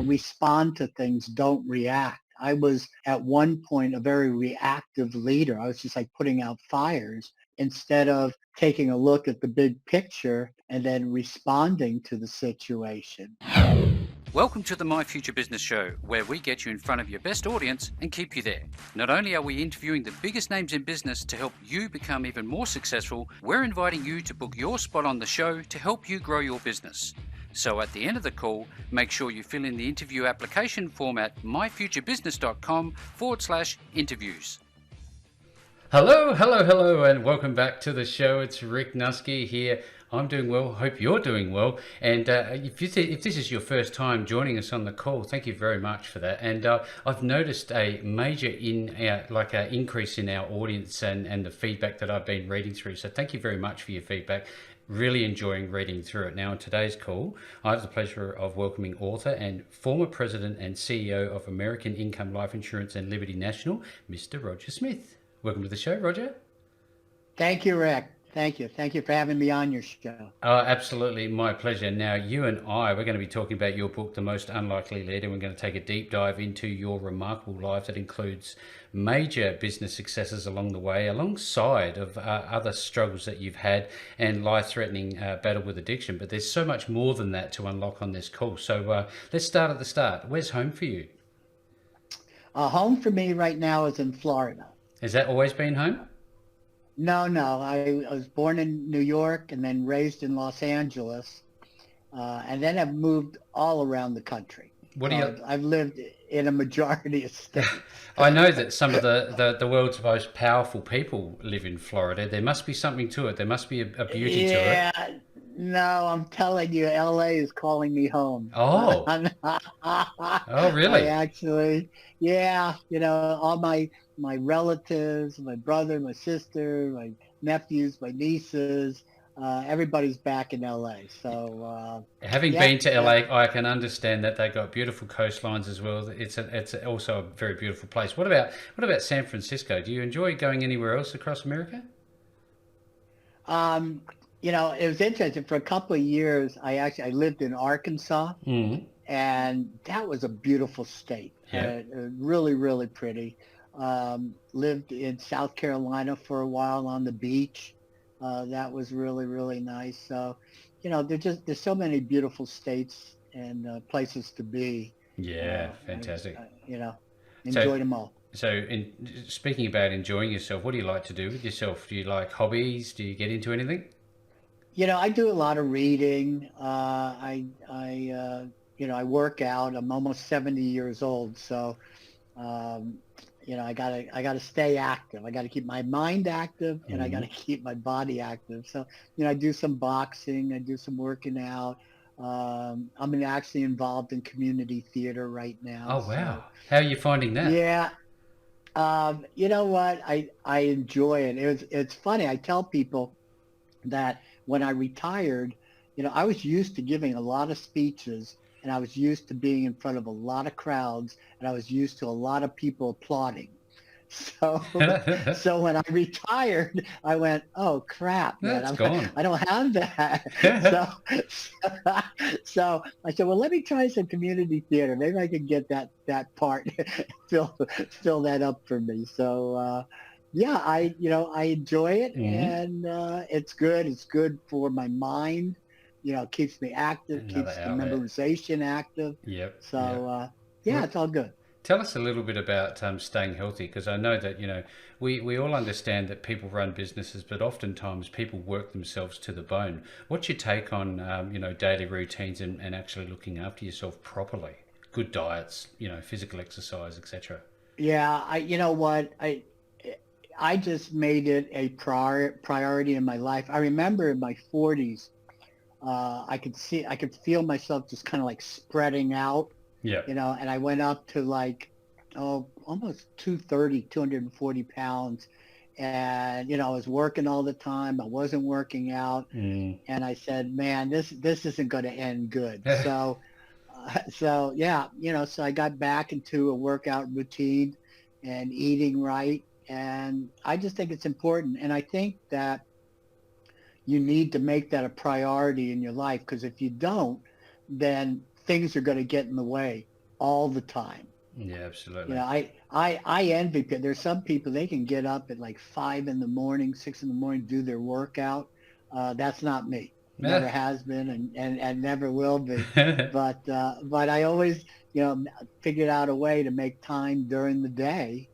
respond to things, don't react. I was at one point a very reactive leader. I was just like putting out fires instead of taking a look at the big picture and then responding to the situation. Welcome to the My Future Business Show, where we get you in front of your best audience and keep you there. Not only are we interviewing the biggest names in business to help you become even more successful, we're inviting you to book your spot on the show to help you grow your business. So at the end of the call, make sure you fill in the interview application form at myfuturebusiness.com/interviews. Hello, and welcome back to the show. It's Rick Nuske here. I'm doing well. Hope you're doing well. And if this is your first time joining us on the call, thank you very much for that. And I've noticed a major increase in our audience and the feedback that I've been reading through. So thank you very much for your feedback. Really enjoying reading through it. Now, in today's call, I have the pleasure of welcoming author and former president and CEO of American Income Life Insurance and Liberty National, Mr. Roger Smith. Welcome to the show, Roger. Thank you, Rick. Thank you. Thank you for having me on your show. Oh, absolutely. My pleasure. Now, you and we're going to be talking about your book, The Most Unlikely Leader. We're going to take a deep dive into your remarkable life that includes major business successes along the way, alongside of other struggles that you've had and life-threatening battle with addiction. But there's so much more than that to unlock on this call. So let's start at the start. Where's home for you? Home for me right now is in Florida. Has that always been home? No. I was born in New York and then raised in Los Angeles, and then I've moved all around the country. I've lived in a majority of states. I know that some of the world's most powerful people live in Florida. There must be something to it. There must be a beauty to it. Yeah, no, I'm telling you, LA is calling me home. Oh. Oh, really? All my relatives, my brother, my sister, my nephews, my nieces, everybody's back in LA. So having been to LA, I can understand that they got beautiful coastlines as well. It's also a very beautiful place. What about San Francisco? Do you enjoy going anywhere else across America? It was interesting. For a couple of years, I lived in Arkansas, and that was a beautiful state. Yeah. Really, really pretty. Lived in South Carolina for a while on the beach. That was really, really nice. So, there's so many beautiful states and places to be. Yeah, fantastic. Enjoyed them all. So, speaking about enjoying yourself, what do you like to do with yourself? Do you like hobbies? Do you get into anything? I do a lot of reading. I work out. I'm almost 70 years old, so I gotta stay active. I gotta keep my mind active, and I gotta keep my body active. So I do some boxing. I do some working out. I'm actually involved in community theater right now. Oh wow! How are you finding that? Yeah. You know what? I enjoy it. It's funny. I tell people that when I retired, I was used to giving a lot of speeches, and I was used to being in front of a lot of crowds, and I was used to a lot of people applauding. So when I retired, I went, oh crap, man, I don't have that. So I said, well, let me try some community theater. Maybe I can get that part, fill that up for me. So I enjoy it, and it's good. It's good for my mind. It keeps me active, keeps the memorization active. Yep. So it's all good. Tell us a little bit about staying healthy, because I know that we all understand that people run businesses, but oftentimes people work themselves to the bone. What's your take on daily routines and actually looking after yourself properly? Good diets, physical exercise, etc. Yeah, I just made it a priority in my life. I remember in my 40s, I could feel myself just kind of like spreading out. Yeah. And I went up to almost 240 pounds. And, I was working all the time. I wasn't working out. And I said, man, this isn't going to end good. So I got back into a workout routine and eating right. And I just think it's important. And I think that you need to make that a priority in your life, because if you don't, then things are going to get in the way all the time. Yeah, absolutely. I envy people. There's some people, they can get up at like 5 in the morning, 6 in the morning, do their workout. That's not me. Never has been and never will be. But I always, figured out a way to make time during the day.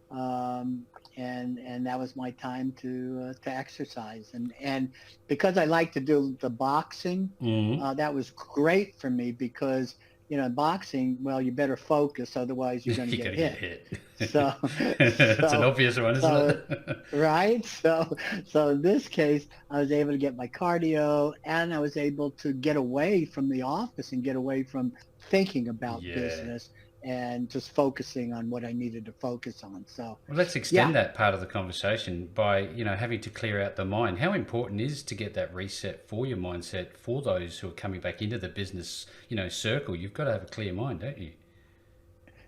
And that was my time to exercise. And because I like to do the boxing, that was great for me because, in boxing, well, you better focus, otherwise you're going to get hit. So it's an obvious one, isn't it? Right. So in this case, I was able to get my cardio, and I was able to get away from the office and get away from thinking about business and just focusing on what I needed to focus on. So well, let's extend that part of the conversation by, having to clear out the mind. How important is to get that reset for your mindset for those who are coming back into the business, circle? You've got to have a clear mind, don't you?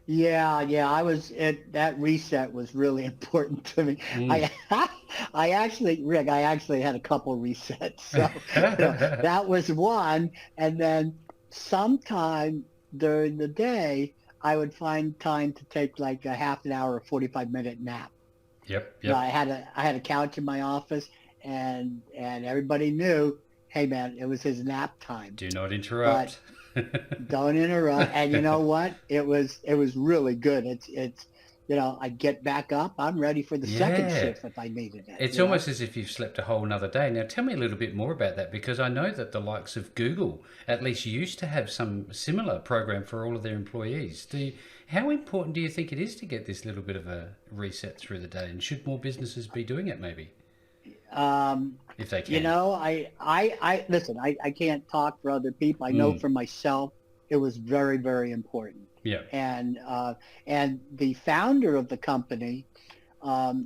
Yeah. That reset was really important to me. I actually, Rick, had a couple resets. So that was one. And then sometime during the day, I would find time to take like a half an hour or 45-minute nap. Yep. I had a couch in my office, and everybody knew, hey man, it was his nap time. Do not interrupt. But don't interrupt. And you know what? It was really good. It's I get back up. I'm ready for the second shift if I needed it. It's almost as if you've slept a whole nother day. Now, tell me a little bit more about that, because I know that the likes of Google at least used to have some similar program for all of their employees. How important do you think it is to get this little bit of a reset through the day? And should more businesses be doing it maybe? If they can. I listen, I can't talk for other people. I know for myself, it was very, very important. Yeah. And the founder of the company,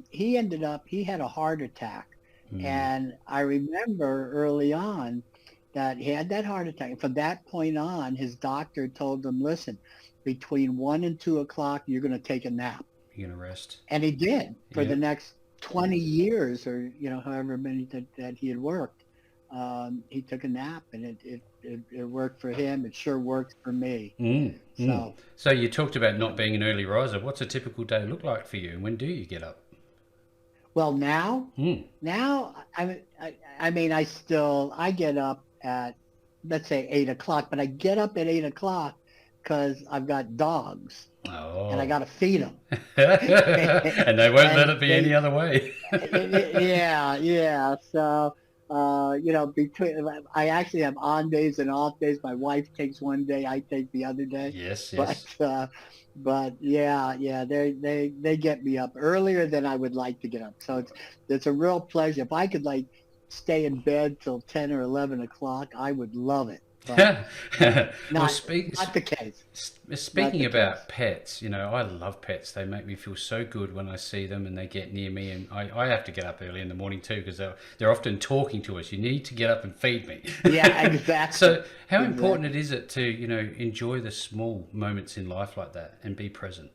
he had a heart attack. And I remember early on that he had that heart attack. And from that point on, his doctor told him, listen, between 1 and 2 o'clock, you're going to take a nap. You're going to rest. And he did for the next 20 years or, however many that he had worked. He took a nap, and it worked for him. It sure worked for me. So you talked about not being an early riser. What's a typical day look like for you? When do you get up? Well, now I get up at, let's say 8 o'clock, but I get up at 8 o'clock because I've got dogs. And I got to feed them. And they won't let it be any other way. Yeah. So, I actually have on days and off days. My wife takes one day, I take the other day. Yes. But they get me up earlier than I would like to get up. So it's a real pleasure. If I could stay in bed till 10 or 11 o'clock, I would love it. Not the case. Speaking about pets, I love pets. They make me feel so good when I see them and they get near me, and I have to get up early in the morning too, because they're often talking to us. You need to get up and feed me. Yeah, exactly. So how important is it to enjoy the small moments in life like that and be present?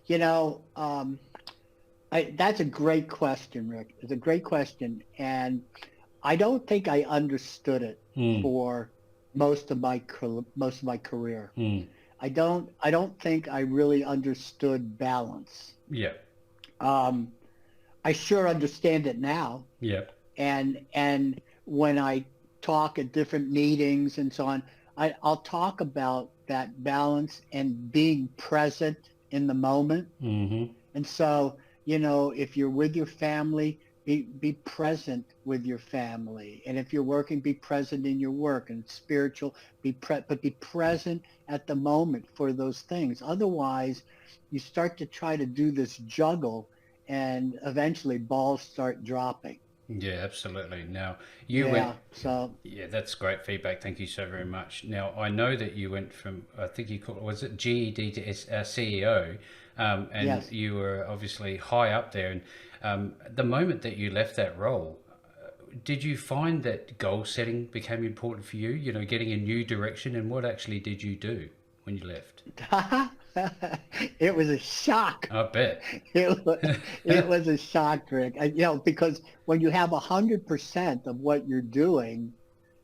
That's a great question, Rick. It's a great question, and I don't think I understood it for most of my career. I don't think I really understood balance. Yeah. I sure understand it now. Yeah. And when I talk at different meetings and so on, I'll talk about that balance and being present in the moment. And so, if you're with your family, be present with your family, and if you're working, be present in your work, and spiritual, but be present at the moment for those things. Otherwise, you start to try to do this juggle, and eventually balls start dropping. Yeah, absolutely. Now that's great feedback. Thank you so very much. Now I know that you went from, I think you called, was it GED to CEO, and yes. You were obviously high up there. And the moment that you left that role, did you find that goal setting became important for you? Getting a new direction, and what actually did you do when you left? It was a shock. I bet. It was a shock, Rick. Because when you have 100% of what you're doing,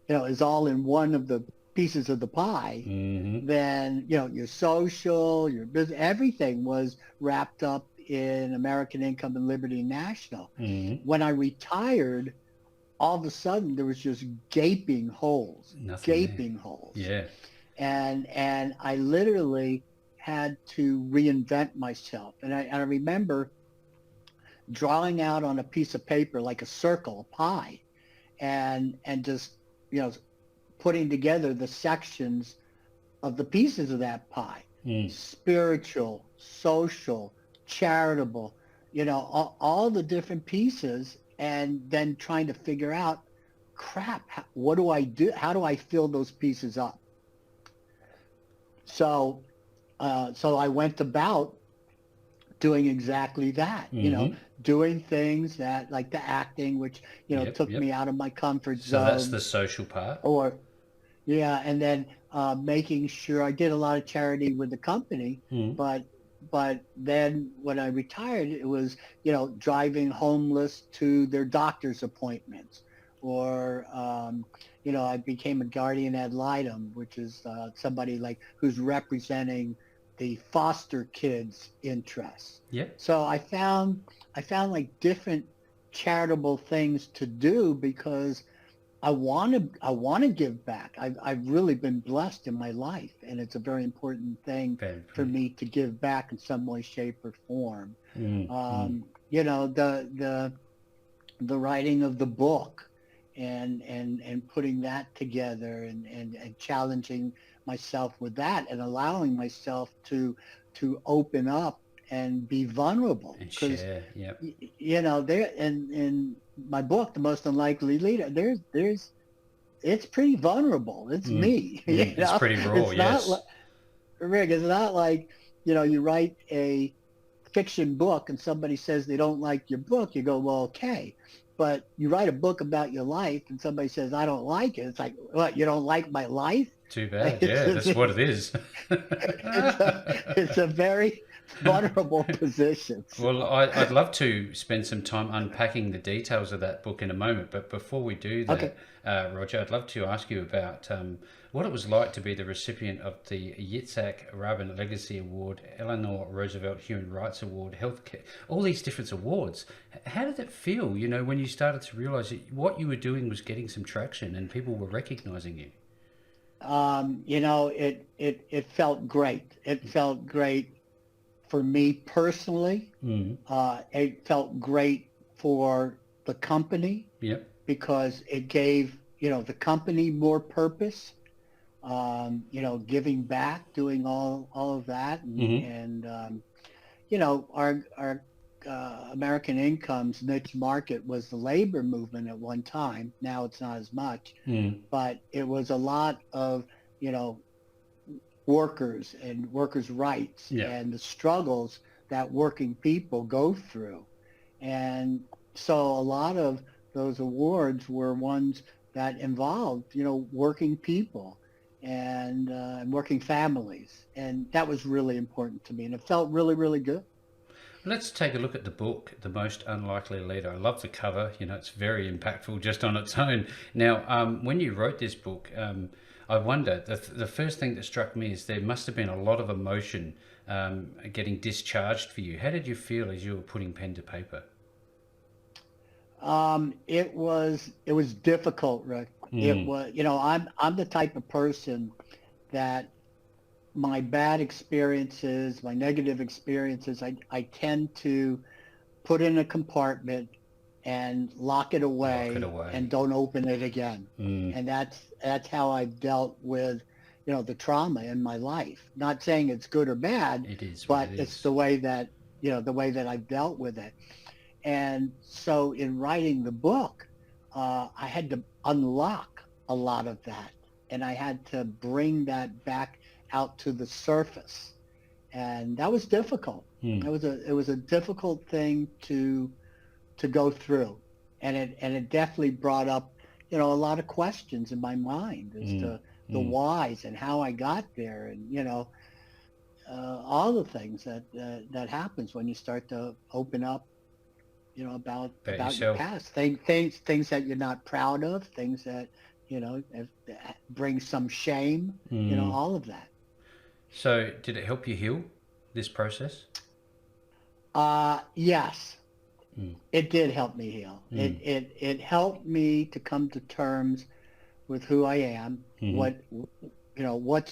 is all in one of the pieces of the pie, Mm-hmm. then your social, your business, everything was wrapped up in American Income and Liberty National. Mm-hmm. When I retired, all of a sudden there was just Nothing there. gaping holes, Yeah. and I literally had to reinvent myself. And I remember drawing out on a piece of paper like a circle, a pie, and just you know putting together the sections of the pieces of that pie: Mm. spiritual, social, charitable, all the different pieces, and then trying to figure out, crap, what do I do? How do I fill those pieces up? So, so I went about doing exactly that, Mm-hmm. doing things that, like the acting, which, Yep. took me Yep. out of my comfort So that's zone, the social part. or yeah, and then making sure I did a lot of charity with the company, Mm. but then when I retired, it was driving homeless to their doctor's appointments, or I became a guardian ad litem, which is somebody like who's representing the foster kids' interests. Yep. So I found like different charitable things to do because I want to give back. I've really been blessed in my life, and it's a very important thing Very for pretty. me to give back in some way, shape, or form. Mm. Mm. The writing of the book, and putting that together, and challenging myself with that, and allowing myself to open up and be vulnerable, And because share. Yep. there in my book, The Most Unlikely Leader, there's it's pretty vulnerable. It's Mm. me. Mm. It's pretty raw. It's not like, Yes. Rick, it's not like, you write a fiction book and somebody says they don't like your book, you go, well, okay. But you write a book about your life and somebody says, I don't like it. It's like, what, you don't like my life? Too Like, bad. Yeah, that's what it is. it's a, it's a very vulnerable position. Well, So, I'd love to spend some time unpacking the details of that book in a moment, but before we do okay. that, Roger, I'd love to ask you about what it was like to be the recipient of the Yitzhak Rabin Legacy Award, Eleanor Roosevelt Human Rights Award, healthcare, all these different awards. How did it feel, when you started to realize that what you were doing was getting some traction and people were recognizing you? It felt great. It felt great for me personally. Mm. It felt great for the company Yep. because it gave, the company more purpose, giving back, doing all of that. And, Mm-hmm. and our American Income's niche market was the labor movement at one time. Now it's not as much, Mm. but it was a lot of, you know, workers and workers' rights Yeah. and the struggles that working people go through. And so a lot of those awards were ones that involved, working people and working families. And that was really important to me. And it felt really, really good. Let's take a look at the book, The Most Unlikely Leader. I love the cover. It's very impactful just on its own. Now, when you wrote this book, I wonder, the first thing that struck me is there must have been a lot of emotion getting discharged for you. How did you feel as you were putting pen to paper? It was difficult, Rick. It Mm. was, I'm the type of person that my bad experiences, my negative experiences, I tend to put in a compartment and lock it Lock it away and away. don't open it again. Mm. And that's how I've dealt with, the trauma in my life. Not saying it's good or bad, It is what it but it's is. the way that I've dealt with it. And so in writing the book, I had to unlock a lot of that, and I had to bring that back out to the surface, and that was difficult. Mm. It was a difficult thing to go through, and it definitely brought up a lot of questions in my mind as Mm. to the Mm. whys and how I got there, and all the things that happens when you start to open up about About your yourself. past, things that you're not proud of, things that brings some shame, all of that. So, did it help you heal this process? Yes, Mm. it did help me heal. Mm. It helped me to come to terms with who I am, Mm-hmm.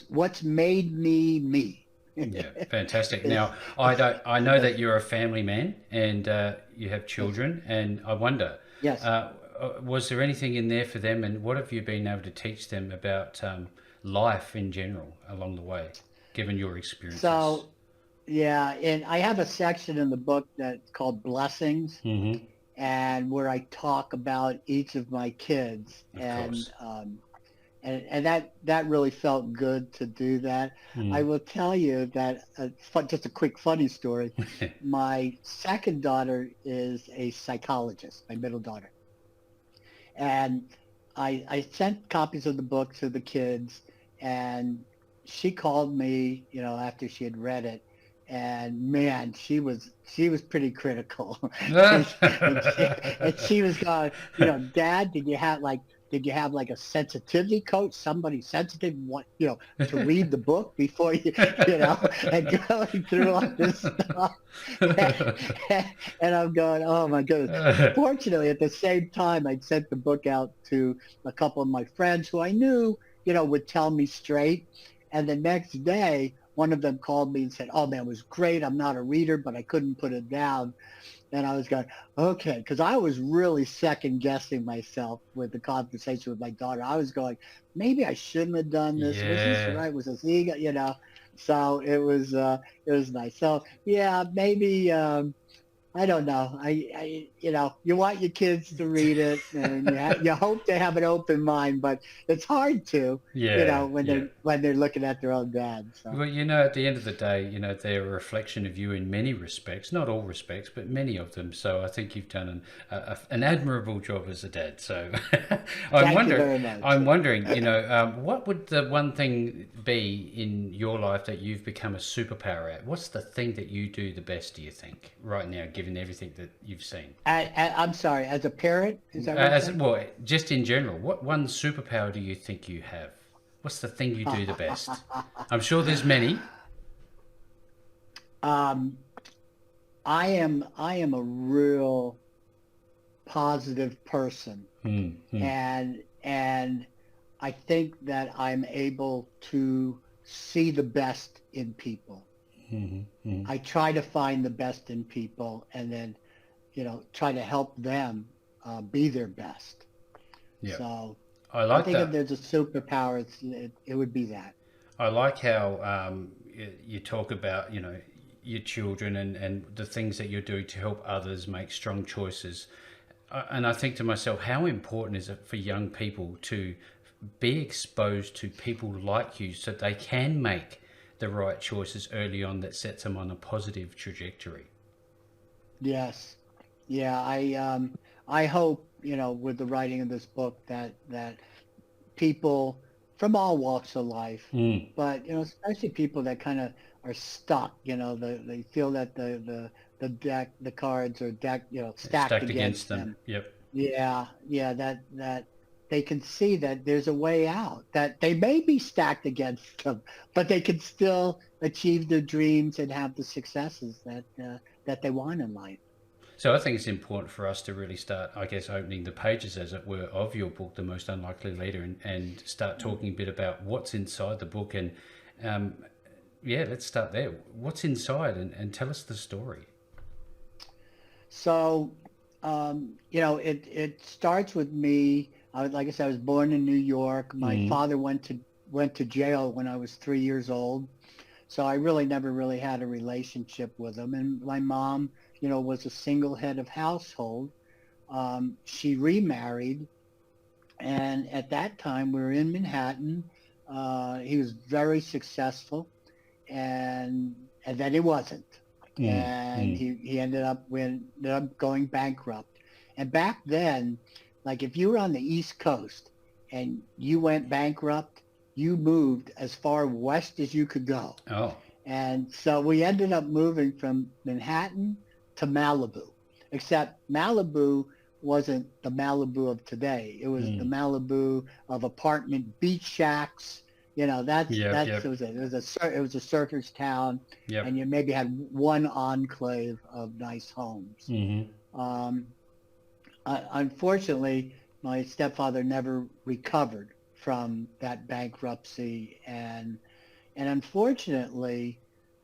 what's made me me. Yeah, fantastic. Is Now, I know the that you're a family man and you have yes, children, and I wonder, yes. was there anything in there for them, and what have you been able to teach them about life in general along the way, given your experiences? So yeah, and I have a section in the book that's called Blessings, Mm-hmm. and where I talk about each of my kids, Of course. and that really felt good to do that. I Mm. will tell you that just a quick funny story. My second daughter is a psychologist, my middle daughter, and I sent copies of the book to the kids, and she called me, after she had read it, and man, she was pretty critical, and, and she was going, Dad, did you have like a sensitivity coach, somebody sensitive, to read the book before and going through all this stuff, and I'm going, oh my goodness. Fortunately, at the same time, I'd sent the book out to a couple of my friends who I knew, would tell me straight. And the next day, one of them called me and said, "Oh man, it was great. I'm not a reader, but I couldn't put it down." And I was going, okay, because I was really second guessing myself with the conversation with my daughter. I was going, maybe I shouldn't have done this. Was this Yeah. right? Was this ego? So it was nice. So yeah, maybe I don't know. You want your kids to read it, and you hope they have an open mind, but it's hard to, Yeah. when Yeah. they're looking at their own dad. So Well, at the end of the day, they're a reflection of you in many respects, not all respects, but many of them. So I think you've done an admirable job as a dad. So I'm thank you wondering, very much. I'm wondering, what would the one thing be in your life that you've become a superpower at? What's the thing that you do the best, do you think, right now, given everything that you've seen? I'm sorry, as a parent, is that what you're As saying? well, just in general, what one superpower do you think you have? What's the thing you do the best? I'm sure there's many. um, I am a real positive person, Hmm. Hmm. and I think that I'm able to see the best in people. Hmm. Hmm. I try to find the best in people, and then try to help them be their best. Yeah, So I I like think if that. there's a superpower, it would be that. I like how you talk about your children and the things that you're doing to help others make strong choices. And I think to myself, how important is it for young people to be exposed to people like you so they can make the right choices early on that sets them on a positive trajectory? Yes. Yeah, I hope, with the writing of this book that people from all walks of life, Mm. but especially people that kind of are stuck, they feel that the cards are stacked Stacked against against them. them. Yep. Yeah, yeah, that they can see that there's a way out, that they may be stacked against them, but they can still achieve their dreams and have the successes that they want in life. So I think it's important for us to really start, I guess, opening the pages, as it were, of your book, The Most Unlikely Leader, and start talking a bit about what's inside the book. And um, yeah, let's start there. What's inside, and tell us the story. So, it starts with me. Like I said, I was born in New York. My Mm. father went to jail when I was 3 years old, so I really never really had a relationship with him. And my mom, was a single head of household. She remarried, and at that time we were in Manhattan. He was very successful, and and then he wasn't, Mm. and Mm. he ended up going bankrupt. And back then, like if you were on the East Coast and you went bankrupt, you moved as far west as you could go. Oh. And so we ended up moving from Manhattan to Malibu, except Malibu wasn't the Malibu of today. It was the Malibu of apartment beach shacks. Yep. It Yep. was it was a surfer's town, Yep. and you maybe had one enclave of nice homes. Mm-hmm. Um, Unfortunately, my stepfather never recovered from that bankruptcy, and unfortunately,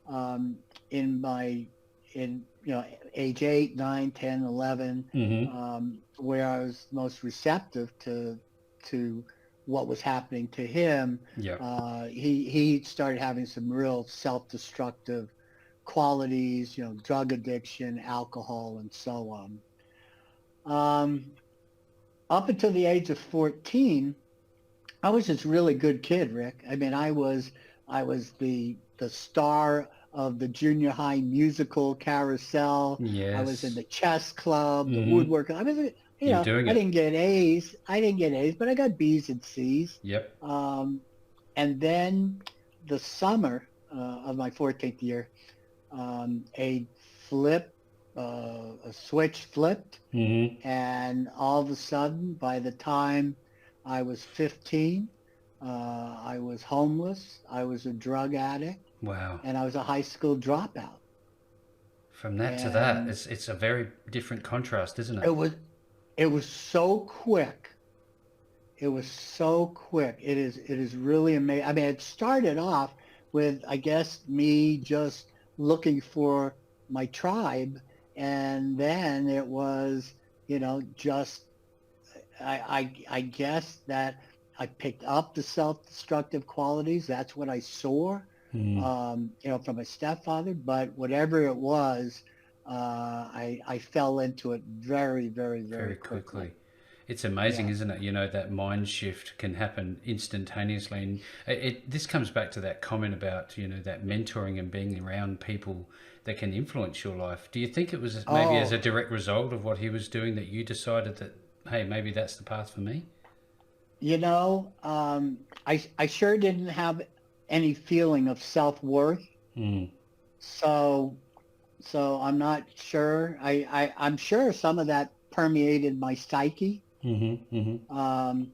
um, in my in age 8, 9, 10, 11, Mm-hmm. where I was most receptive to what was happening to him, Yep. he started having some real self-destructive qualities, drug addiction, alcohol, and so on. Um, Up until the age of 14, I was this really good kid, Rick. I mean, I was the star of the junior high musical carousel. I was in Yes. the chess club, the Mm-hmm. woodworking. You're doing I it. didn't get A's. I didn't get A's, but I got B's and C's. Yep. Um, and then the summer of my 14th year, a flip, a switch flipped, Mm-hmm. and all of a sudden, by the time I was 15, I was homeless, I was a drug addict, Wow. and I was a high school dropout. From that to that, And it's a very different contrast, isn't it? it was it was so quick. It was so quick. It is really amazing. I mean, it started off with, I guess, me just looking for my tribe, and then it was, just I guess that I picked up the self-destructive qualities. That's what I saw, Mm. from my stepfather. But whatever it was, I fell into it very, very, very Very quickly. quickly. It's amazing, Yeah. isn't it? That mind shift can happen instantaneously, and this comes back to that comment about that mentoring and being around people that can influence your life. Do you think it was maybe as a Oh, direct result of what he was doing that you decided that, hey, maybe that's the path for me? I sure didn't have any feeling of self-worth. Mm. So I'm not sure. I'm sure some of that permeated my psyche. Mm-hmm. Mm-hmm. Um,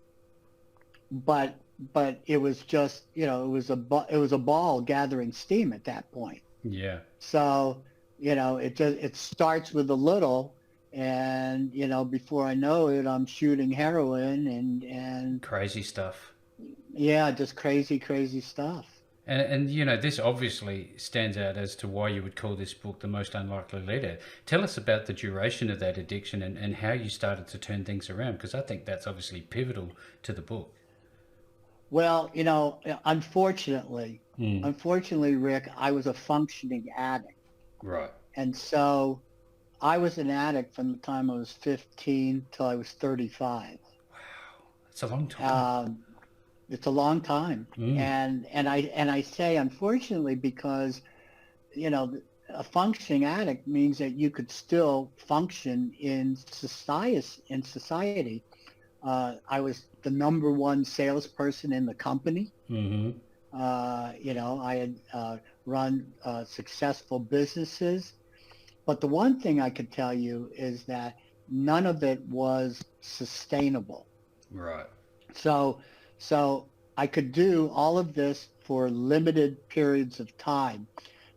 but it was just, it was a ball gathering steam at that point. Yeah. So, it starts with a little, and before I know it, I'm shooting heroin, and Crazy stuff. yeah, just crazy, crazy stuff. And this obviously stands out as to why you would call this book The Most Unlikely Leader. Tell us about the duration of that addiction and how you started to turn things around, because I think that's obviously pivotal to the book. Well, unfortunately, Mm. unfortunately, Rick, I was a functioning addict. Right. And so I was an addict from the time I was 15 till I was 35. It's a long time. Um, it's a long time. Mm. And I say unfortunately because, you know, a functioning addict means that you could still function in society. I was the number one salesperson in the company. Mm-hmm. I had run successful businesses. But the one thing I could tell you is that none of it was sustainable. Right. So, so I could do all of this for limited periods of time.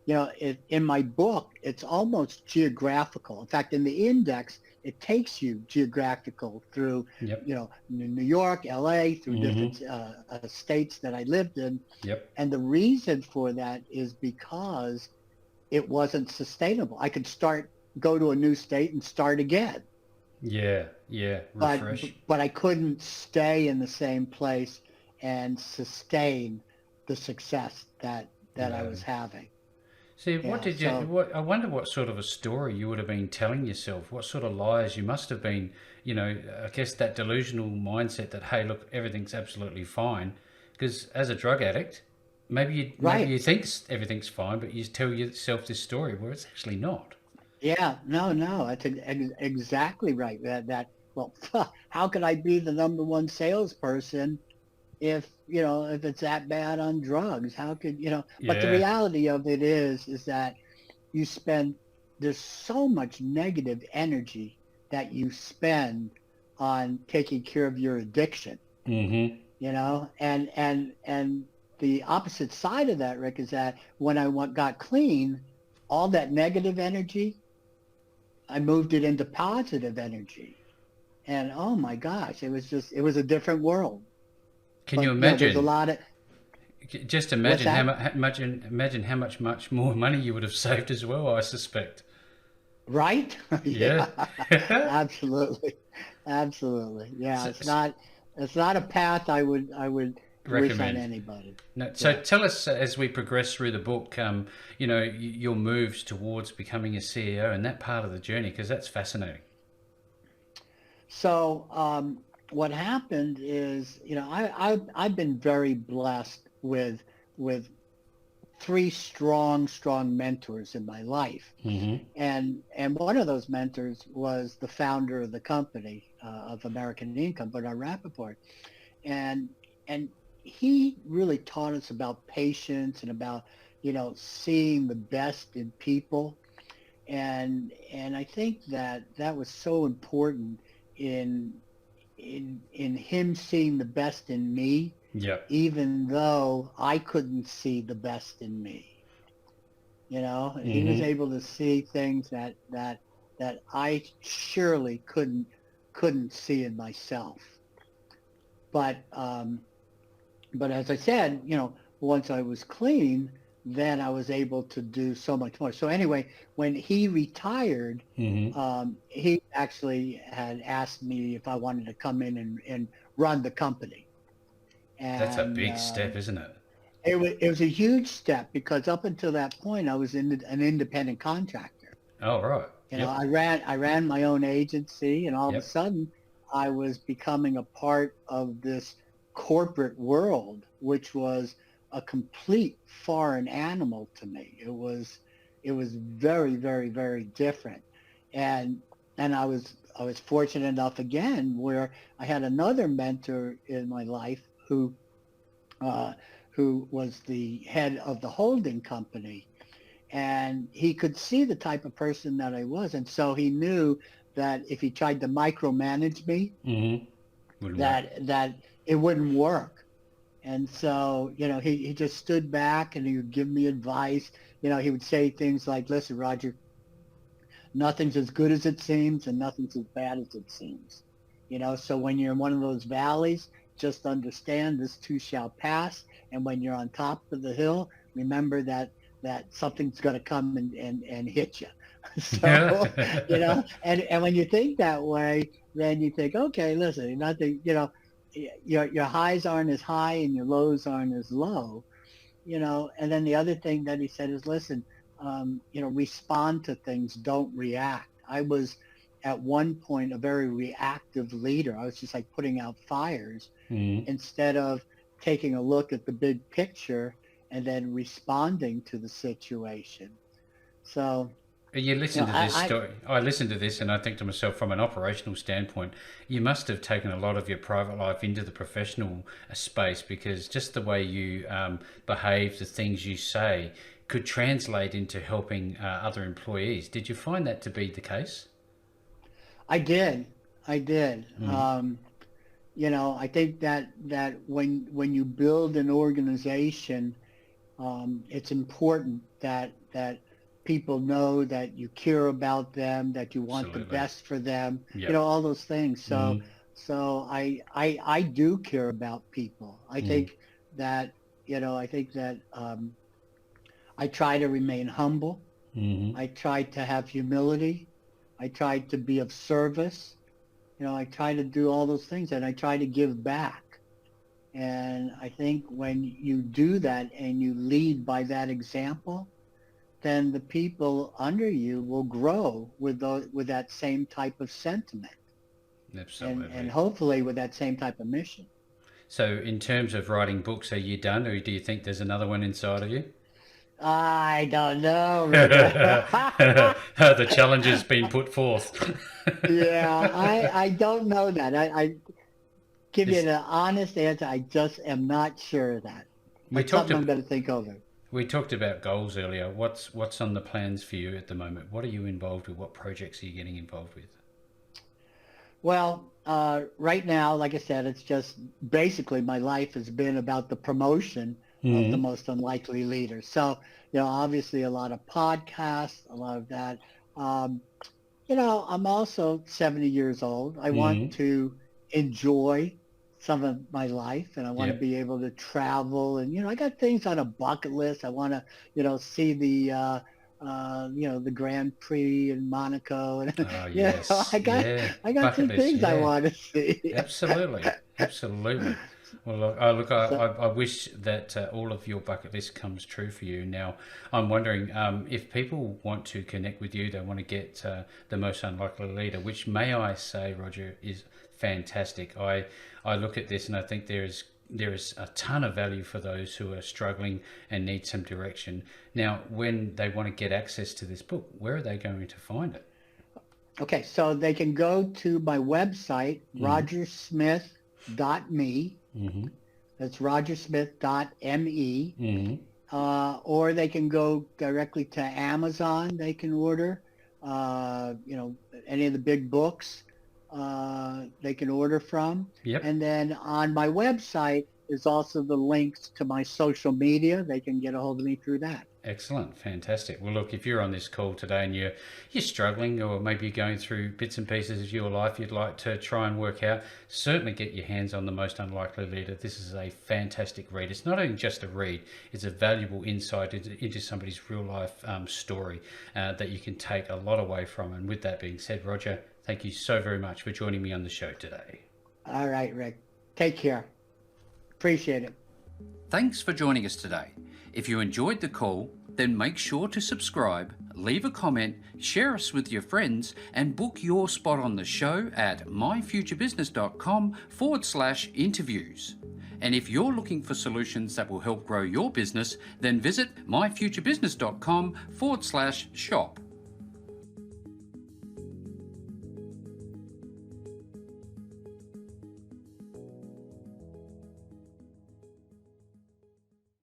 In my book, it's almost geographical. In fact, in the index, it takes you geographical through, Yep. New York, LA, through Mm-hmm. different states that I lived in. Yep. And the reason for that is because it wasn't sustainable. I could go to a new state and start again, Yeah. Yeah. but Refresh. but I couldn't stay in the same place and sustain the success that I No. was having. See, what Yeah. did you? So What I wonder what sort of a story you would have been telling yourself. What sort of lies you must have been. I guess that delusional mindset that, hey, look, everything's absolutely fine. Because as a drug addict, maybe you right. think everything's fine, but you tell yourself this story where it's actually not. Yeah. No. No. That's exactly right. Well, how could I be the number one salesperson if it's that bad on drugs? How could But the Yeah. reality of it is that you spend there's so much negative energy that you spend on taking care of your addiction, Mm-hmm. and the opposite side of that, Rick, is that when I got clean, all that negative energy, I moved it into positive energy. And oh my gosh, it was a different world. Can you But there's a imagine? lot of, Just what's imagine how that? much, imagine how much more money you would have saved as well. I suspect. Right? Yeah. Yeah, absolutely. Absolutely. Yeah, So, it's not a path I would wish on recommend. anybody. No, so Yeah. tell us as we progress through the book, your moves towards becoming a CEO and that part of the journey, because that's fascinating. So what happened is, I've been very blessed with three strong mentors in my life. Mm-hmm. And one of those mentors was the founder of the company of American Income, Bernard Rappaport. And and he really taught us about patience and about, seeing the best in people. And I think that that was so important in in him seeing the best in me, Yep. even though I couldn't see the best in me. He was Mm-hmm. able to see things that I surely couldn't see in myself. But but as I said, once I was clean, then I was able to do so much more. So anyway, when he retired, Mm-hmm. he actually had asked me if I wanted to come in and run the company. That's a And big step, isn't it? it was a huge step because up until that point, I was an independent contractor. Oh, right. Yep. I ran my own agency, and all of a Yep. sudden, I was becoming a part of this corporate world, which was a complete foreign animal to me. It was very, very, very different, and I was fortunate enough again where I had another mentor in my life uh, who was the head of the holding company, and he could see the type of person that I was, and so he knew that if he tried to micromanage me, Mm-hmm. Wouldn't work. that it wouldn't work. And so, he just stood back and he would give me advice. He would say things like, "Listen, Roger, nothing's as good as it seems, and nothing's as bad as it seems. So when you're in one of those valleys, just understand this too shall pass. And when you're on top of the hill, remember that something's going to come and hit you." So, and when you think that way, then you think, okay, listen, nothing, your highs aren't as high and your lows aren't as low. And then the other thing that he said is, listen, respond to things, don't react. I was at one point a very reactive leader. I was just like putting out fires Mm-hmm. instead of taking a look at the big picture and then responding to the situation. So, You listen to this I story. I listen to this and I think to myself, from an operational standpoint, you must have taken a lot of your private life into the professional space, because just the way you behave, the things you say, could translate into helping other employees. Did you find that to be the case? I did. I did. Mm. I think that when you build an organization, it's important that people know that you care about them, that you want the Absolutely. best for them, Yep. all those things. So Mm. I do care about people. Mm. I think that I try to remain humble. Mm-hmm. I try to have humility. I try to be of service. I try to do all those things, and I try to give back. And I think when you do that and you lead by that example, then the people under you will grow with that same type of sentiment, and Absolutely. hopefully with that same type of mission. So, in terms of writing books, are you done, or do you think there's another one inside of you? I don't know, Rick. The challenge has been put forth. Yeah, I don't know that. I give you This, an honest answer. I just am not sure of that. we That's talked something I'm about going to think over. we talked about goals earlier. What's on the plans for you at the moment? What are you involved with? What projects are you getting involved with? Well, right now, like I said, it's just basically my life has been about the promotion of the Mm, most unlikely leaders. So, obviously a lot of podcasts, a lot of that. Um, I'm also 70 years old. I want mm, to enjoy some of my life and I want to yep. be able to travel. And, I got things on a bucket list. I want to, see the Grand Prix in Monaco. And, Oh, yes. I got, Yeah. I got Bucket some list. things I Yeah. want to see. Absolutely. Absolutely. Well, So, I wish that all of your bucket list comes true for you. Now, I'm wondering if people want to connect with you, they want to get the most unlikely leader, which may I say, Roger, is fantastic. I look at this and I think there is a ton of value for those who are struggling and need some direction. Now, when they want to get access to this book, where are they going to find it? okay. So they can go to my website, Mm-hmm. rogersmith.me. Mm-hmm. That's rogersmith.me. Mm-hmm. Or they can go directly to Amazon. They can order, any of the big books they can order from. Yep. And then on my website is also the links to my social media. They can get a hold of me through that. Excellent, fantastic. Well, look, if you're on this call today and you're struggling, or maybe you're going through bits and pieces of your life you'd like to try and work out, certainly get your hands on The Most Unlikely Leader. This is a fantastic read. It's not only just a read; it's a valuable insight into somebody's real life story that you can take a lot away from. And with that being said, Roger, thank you so very much for joining me on the show today. All right, Rick. Take care. Appreciate it. Thanks for joining us today. If you enjoyed the call, then make sure to subscribe, leave a comment, share us with your friends, and book your spot on the show at myfuturebusiness.com/interviews. And if you're looking for solutions that will help grow your business, then visit myfuturebusiness.com/shop.